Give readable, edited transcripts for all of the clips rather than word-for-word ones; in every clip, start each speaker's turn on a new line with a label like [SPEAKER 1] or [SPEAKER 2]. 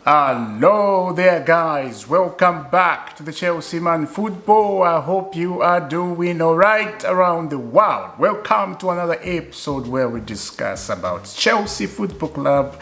[SPEAKER 1] Hello there guys, welcome back to the Chelsea Man Football. I hope you are doing alright around the world. Welcome to another episode where we discuss about Chelsea Football Club,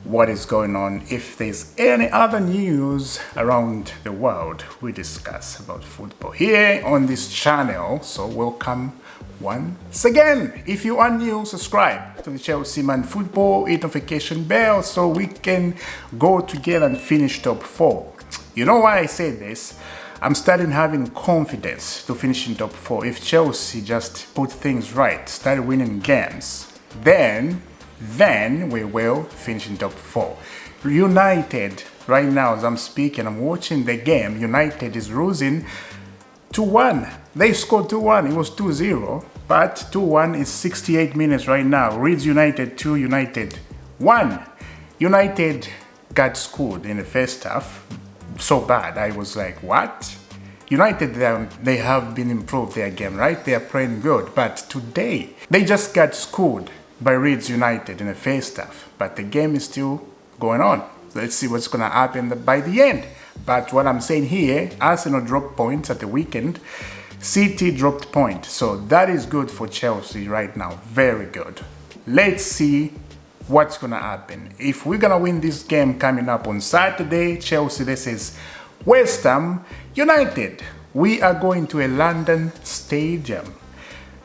[SPEAKER 1] what is going on. If there's any other news around the world, we discuss about football here on this channel. So welcome once again. If you are new, subscribe to the Chelsea Man Football, hit notification bell so we can go together and finish top 4. You know why I say this? I'm starting having confidence to finish in top 4. If Chelsea just put things right, start winning games, then we will finish in top 4. United, right now as I'm speaking, I'm watching the game. United is losing 2-1. They scored 2-1. It was 2-0, but 2-1 is 68 minutes right now. Leeds United 2, United 1. United got scored in the first half so bad. I was like, what? United, they have been improved their game, right? They are playing good, but today they just got scored by Leeds United in the first half, but the game is still going on. Let's see what's going to happen by the end. But what I'm saying here, Arsenal dropped points at the weekend. City dropped points. So that is good for Chelsea right now. Very good. Let's see what's going to happen. If we're going to win this game coming up on Saturday, Chelsea, this is West Ham United. We are going to a London stadium.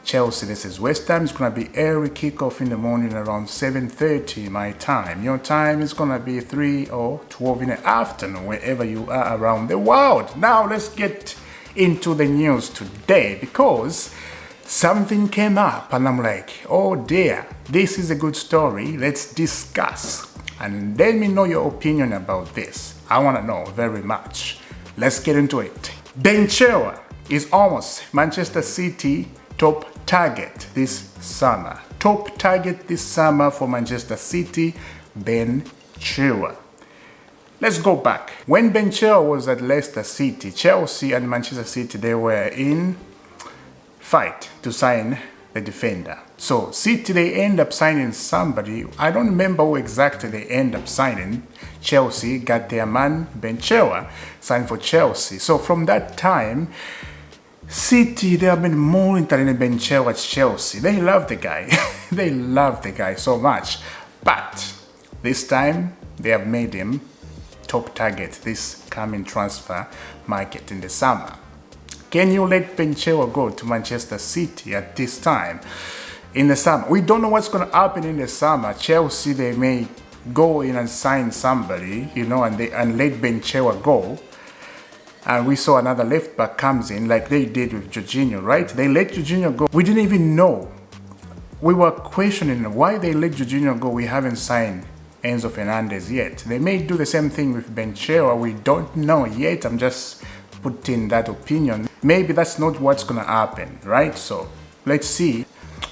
[SPEAKER 1] Chelsea, this is West Ham. It's going to be early kickoff in the morning around 7:30 my time. Your time is going to be 3 or 12 in the afternoon, wherever you are around the world. Now let's get into the news today because something came up and I'm like, oh dear, this is a good story. Let's discuss and let me know your opinion about this. I want to know very much. Let's get into it. Ben Chilwell is almost Manchester City top target this summer. Top target this summer for Manchester City, Ben Chilwell. Let's go back. When Ben Chilwell was at Leicester City, Chelsea and Manchester City, they were in fight to sign the defender. So City, they end up signing somebody. I don't remember who exactly they end up signing. Chelsea got their man, Ben Chilwell, signed for Chelsea. So from that time, City, they have been monitoring Ben Chilwell at Chelsea. They love the guy. They love the guy so much. But this time, they have made him top target this coming transfer market in the summer. Can you let Ben Chilwell go to Manchester City at this time in the summer? We don't know what's going to happen in the summer. Chelsea, they may go in and sign somebody, you know, and let Ben Chilwell go. And we saw another left back comes in like they did with Jorginho, right? They let Jorginho go. We didn't even know. We were questioning why they let Jorginho go. We haven't signed Enzo Fernandez yet. They may do the same thing with Ben Chilwell. We don't know yet. I'm just putting that opinion. Maybe that's not what's going to happen, right? So let's see.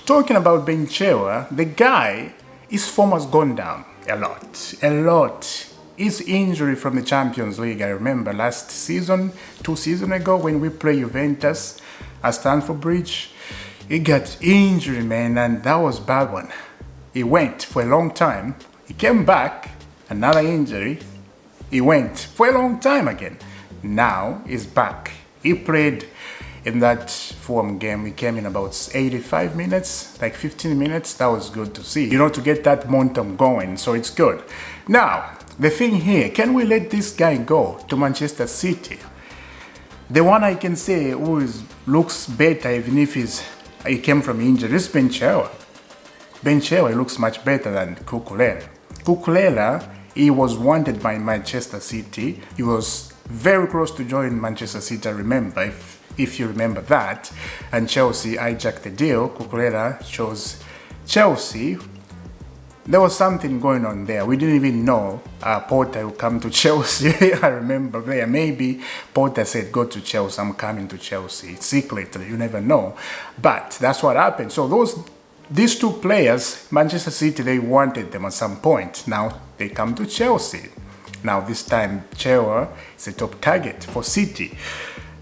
[SPEAKER 1] Talking about Ben Chilwell, the guy, his form has gone down a lot. His injury from the Champions League, I remember last season, 2 seasons ago when we played Juventus at Stamford Bridge, he got injury, man, and that was a bad one. He went for a long time. He came back, another injury. He went for a long time again. Now he's back. He played in that Fulham game. He came in about 85 minutes, like 15 minutes. That was good to see, you know, to get that momentum going. So it's good. Now, the thing here, can we let this guy go to Manchester City? The one I can say who looks better even if he came from injury is Ben Chilwell. Ben Chilwell looks much better than Cucurella. Cucurella, he was wanted by Manchester City. He was very close to join Manchester City, I remember, if you remember that. And Chelsea hijacked the deal. Cucurella chose Chelsea. There was something going on there. We didn't even know Porter would come to Chelsea. I remember there. Maybe Porter said, go to Chelsea, I'm coming to Chelsea. It's secretly, you never know. But that's what happened. So these two players, Manchester City, they wanted them at some point. Now they come to Chelsea. Now this time, Chilwell is a top target for City.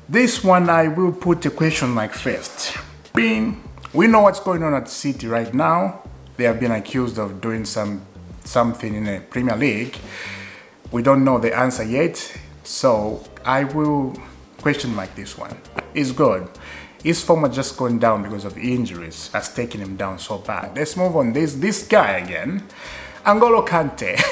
[SPEAKER 1] This one, I will put a question mark first. We know what's going on at City right now. They have been accused of doing something in the Premier League. We don't know the answer yet, so I will question mark this one. It's good. His form is just going down because of injuries. That's taking him down so bad. Let's move on. This guy again, N'Golo Kante.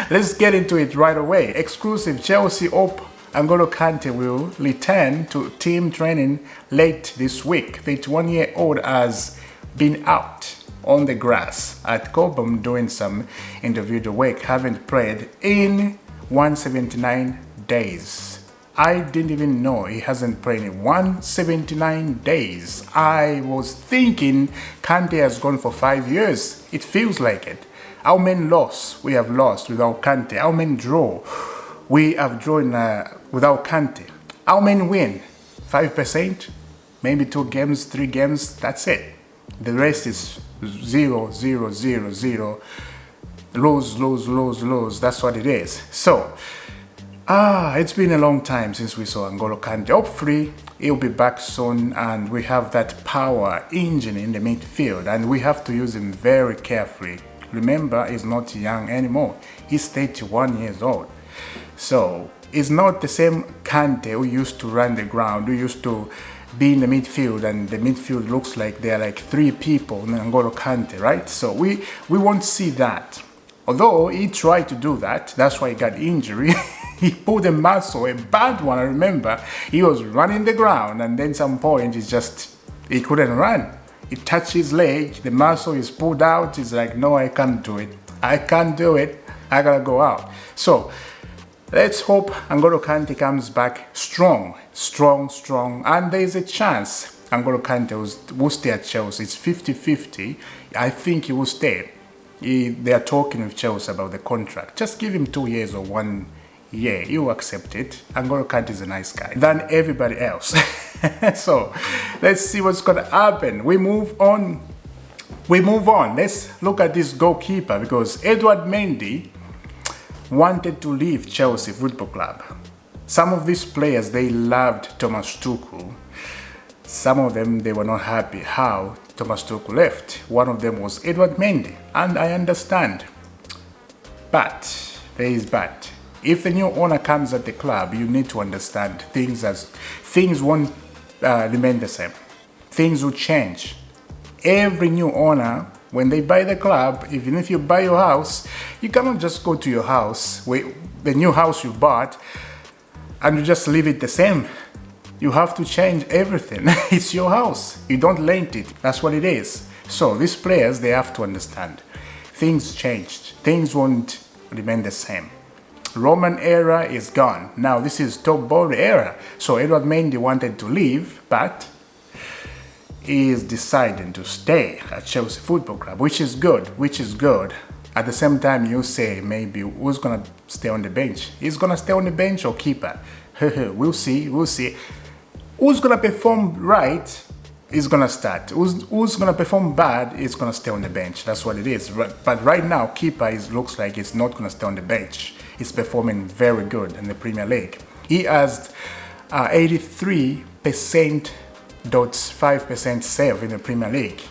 [SPEAKER 1] Let's get into it right away. Exclusive: Chelsea hope N'Golo Kante will return to team training late this week. The 21-year-old has been out on the grass at Cobham doing some individual work, haven't played in 179 days. I didn't even know he hasn't played in 179 days. I was thinking Kante has gone for 5 years. It feels like it. How many losses we have lost without Kante? How many draw we have drawn without Kante? How many win? 5%? Maybe 2 games, 3 games, that's it. The rest is 0, 0, 0, 0. Lose. That's what it is. So, it's been a long time since we saw N'Golo Kante. Hopefully, he'll be back soon, and we have that power engine in the midfield, and we have to use him very carefully. Remember, he's not young anymore. He's 31 years old. So, it's not the same Kante who used to run the ground, who used to be in the midfield, and the midfield looks like there are like 3 people in N'Golo Kante, right? So, we won't see that. Although he tried to do that, that's why he got injury. He pulled a muscle, a bad one. I remember he was running the ground, and then some point he couldn't run. He touched his leg, the muscle is pulled out. He's like, no, I can't do it. I can't do it. I gotta go out. So let's hope N'Golo Kante comes back strong. And there's a chance N'Golo Kante will stay at Chelsea. It's 50-50. I think he will stay. They are talking with Chelsea about the contract. Just give him 2 years or 1 year. You accept it. N'Golo Kante is a nice guy than everybody else. So let's see what's going to happen. We move on. Let's look at this goalkeeper, because Edouard Mendy wanted to leave Chelsea Football Club. Some of these players, they loved Thomas Tuchel. Some of them, they were not happy how Thomas Tuchel left. One of them was Edouard Mendy, and I understand. But there is but. If the new owner comes at the club, you need to understand things won't remain the same. Things will change. Every new owner, when they buy the club, even if you buy your house, you cannot just go to your house, the new house you bought, and you just leave it the same. You have to change everything. It's your house. You don't rent it. That's what it is. So these players, they have to understand. Things changed. Things won't remain the same. Roman era is gone. Now this is top ball era. So Edouard Mendy wanted to leave, but he is deciding to stay at Chelsea Football Club, which is good. At the same time, you say maybe who's gonna stay on the bench? He's gonna stay on the bench or keeper? We'll see. Who's gonna perform right is gonna start. Who's gonna perform bad is gonna stay on the bench. That's what it is. But right now, keeper looks like it's not gonna stay on the bench. He's performing very good in the Premier League. He has 83.5% save in the Premier League.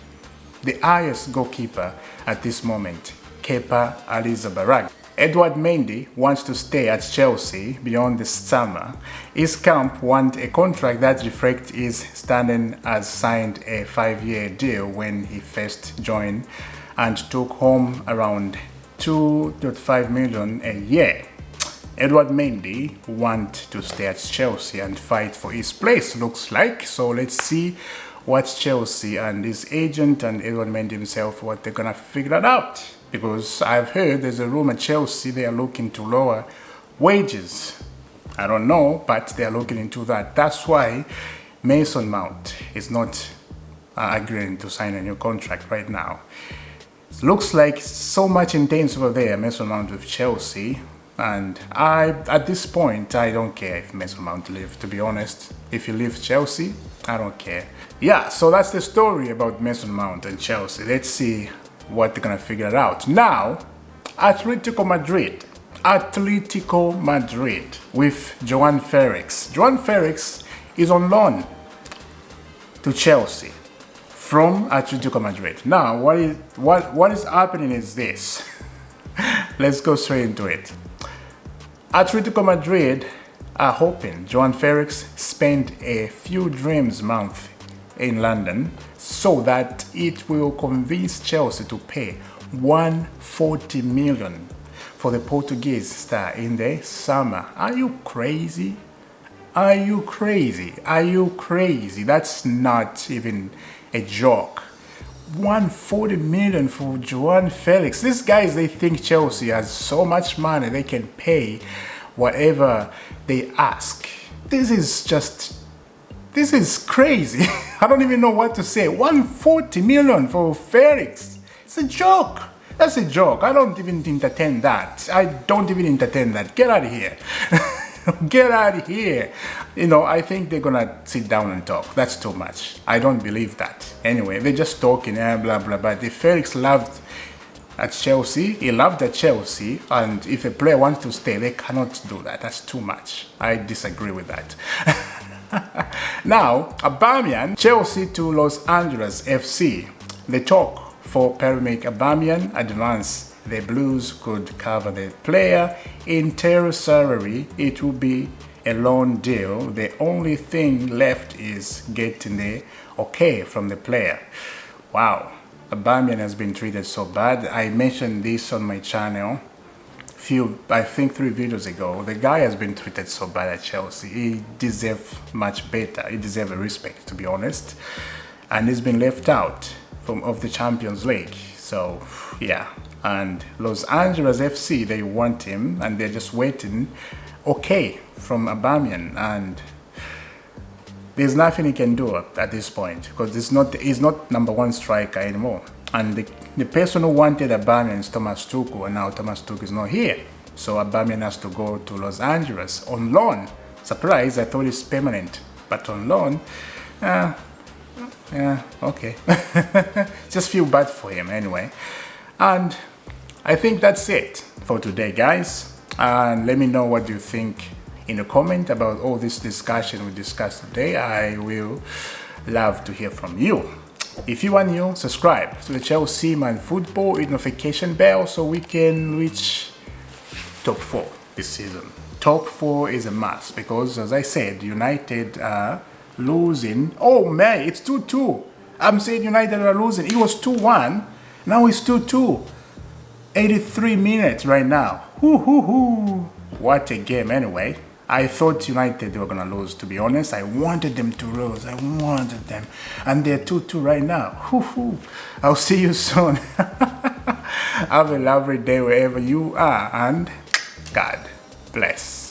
[SPEAKER 1] The highest goalkeeper at this moment, Kepa Arrizabalaga. Edouard Mendy wants to stay at Chelsea beyond the summer. His camp wants a contract that reflects his standing, as signed a 5-year deal when he first joined and took home around 2.5 million a year. Edouard Mendy wants to stay at Chelsea and fight for his place, looks like. So let's see what Chelsea and his agent and Edouard Mendy himself, what they're gonna figure that out. Because I've heard there's a rumor Chelsea, they are looking to lower wages. I don't know, but they are looking into that. That's why Mason Mount is not agreeing to sign a new contract right now. It looks like so much intense over there, Mason Mount with Chelsea. And at this point, I don't care if Mason Mount leaves, to be honest. If he leaves Chelsea, I don't care. Yeah, so that's the story about Mason Mount and Chelsea. Let's see what they're gonna figure out. Now, Atletico Madrid with João Felix. João Felix is on loan to Chelsea from Atletico Madrid. Now, what is happening is this. Let's go straight into it. Atletico Madrid are hoping João Felix spend a few dreams month in London so that it will convince Chelsea to pay 140 million for the Portuguese star in the summer. Are you crazy? Are you crazy? Are you crazy? That's not even a joke. 140 million for João Felix. These guys, they think Chelsea has so much money they can pay whatever they ask. This is crazy. I don't even know what to say. 140 million for Felix. It's a joke. That's a joke. I don't even entertain that. I don't even entertain that. Get out of here. Get out of here. You know, I think they're gonna sit down and talk. That's too much. I don't believe that. Anyway, they're just talking, blah, blah, blah. If Felix loved at Chelsea, he loved at Chelsea, and if a player wants to stay, they cannot do that. That's too much. I disagree with that. Now, Aubameyang, Chelsea to Los Angeles FC. The talk for Pierre-Emerick Aubameyang advance. The Blues could cover the player entire salary. It will be a loan deal. The only thing left is getting the okay from the player. Wow, Aubameyang has been treated so bad. I mentioned this on my channel I think 3 videos ago. The guy has been treated so bad at Chelsea. He deserves much better. He deserves respect, to be honest. And he's been left out of the Champions League. So yeah. And Los Angeles FC, they want him, and they're just waiting okay from Aubameyang, and there's nothing he can do at this point because he's not #1 striker anymore. And the person who wanted Aubameyang is Thomas Tuchel, and now Thomas Tuchel is not here, so Aubameyang has to go to Los Angeles on loan. Surprise! I thought it's permanent, but on loan. Yeah, okay. Just feel bad for him anyway. And I think that's it for today, guys. And let me know what you think in the comment about all this discussion we discussed today. I will love to hear from you. If you are new, subscribe to the Chelsea Man Football with notification bell so we can reach top 4 this season. Top 4 is a must because, as I said, United are losing. Oh man, it's 2-2. I'm saying United are losing. It was 2-1. Now it's 2-2. 83 minutes right now. What a game anyway. I thought United were going to lose, to be honest. I wanted them to lose. I wanted them. And they're 2-2 right now. I'll see you soon. Have a lovely day wherever you are. And God bless.